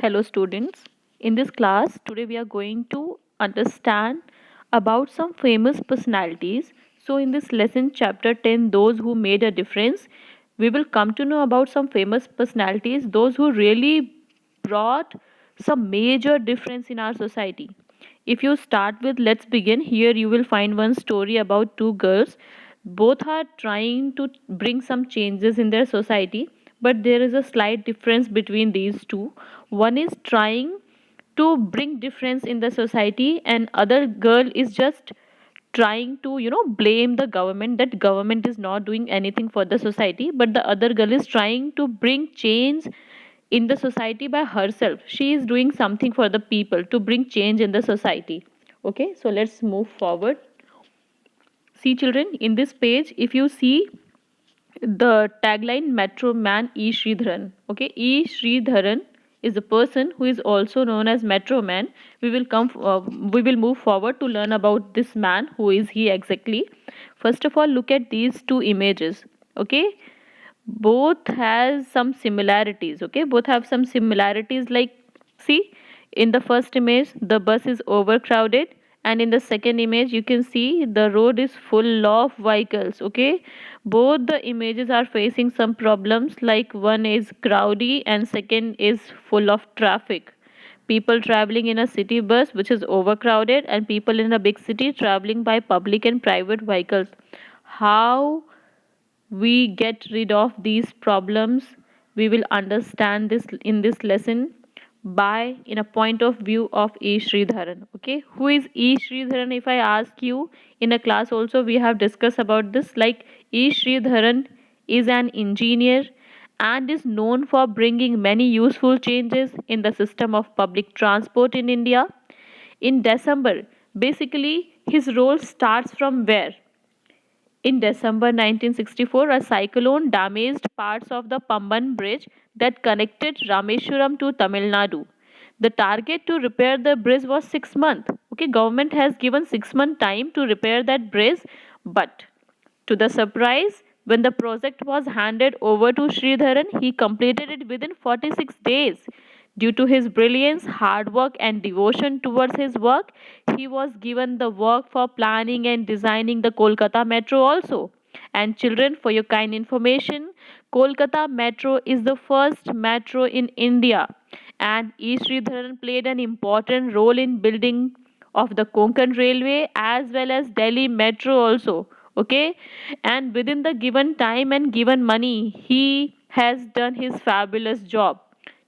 Hello students. In this class today we are going to understand about some famous personalities. So in this lesson chapter 10, those who made a difference, we will come to know about some famous personalities, those who really brought some major difference in our society. If you start with let's begin, here you will find one story about two girls. Both are trying to bring some changes in their society, but there is a slight difference between these two. One is trying to bring difference in the society, and other girl is just trying to blame the government, that government is not doing anything for the society, but the other girl is trying to bring change in the society by herself. She is doing something for the people to bring change in the society. Okay, so let's move forward. See children, in this page if you see the tagline Metro Man E Sridharan. Okay, E Sridharan is a person who is also known as Metro Man. We will move forward to learn about this man. Who is he exactly? First of all, look at these two images. Okay, both has some similarities. Okay, both have some similarities. Like, see, in the first image the bus is overcrowded, and in the second image you can see the road is full of vehicles. Okay, both the images are facing some problems, like one is crowdy and second is full of traffic. People traveling in a city bus which is overcrowded, and people in a big city traveling by public and private vehicles. How we get rid of these problems, we will understand this in this lesson by in a point of view of E Sridharan. Okay, who is E Sridharan? If I ask you, in a class also we have discussed about this. Like, E Sridharan is an engineer and is known for bringing many useful changes in the system of public transport in India. In December, basically his role starts from where? In December 1964, a cyclone damaged parts of the Pamban Bridge that connected Rameshwaram to Tamil Nadu. The target to repair the bridge was 6 months. Okay, government has given 6 month time to repair that bridge, but to the surprise, when the project was handed over to Sridharan, he completed it within 46 days. Due to his brilliance, hard work, and devotion towards his work, he was given the work for planning and designing the Kolkata Metro also. And children, for your kind information, Kolkata Metro is the first metro in India, and E. Sridharan played an important role in building of the Konkan Railway as well as Delhi Metro also. Okay, and within the given time and given money, he has done his fabulous job.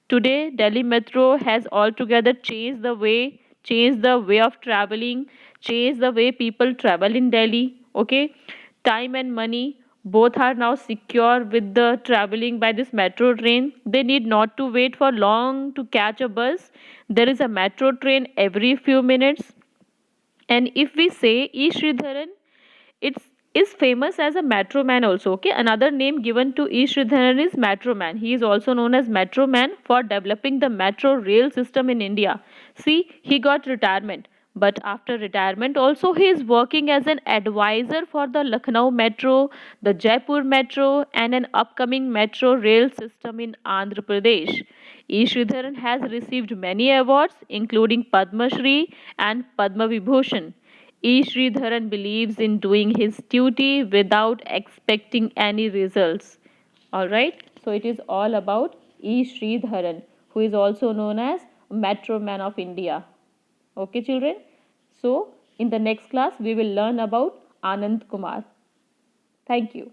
Today, Delhi Metro has altogether changed the way of traveling, changed the way people travel in Delhi. Okay, time and money both are now secure with the traveling by this metro train. They need not to wait for long to catch a bus. There is a metro train every few minutes. And if we say E. Sridharan, it is famous as a metro man also. Okay, another name given to E. Sridharan is metro man. He is also known as metro man for developing the metro rail system in India. See, he got retirement, but after retirement also he is working as an advisor for the Lucknow metro, the Jaipur metro, and an upcoming metro rail system in Andhra Pradesh. E. Sridharan has received many awards including Padma Shri and Padma Vibhushan. E. Sridharan believes in doing his duty without expecting any results. Alright, so it is all about E. Sridharan, who is also known as Metro Man of India. Okay, children? So, in the next class, we will learn about Anand Kumar. Thank you.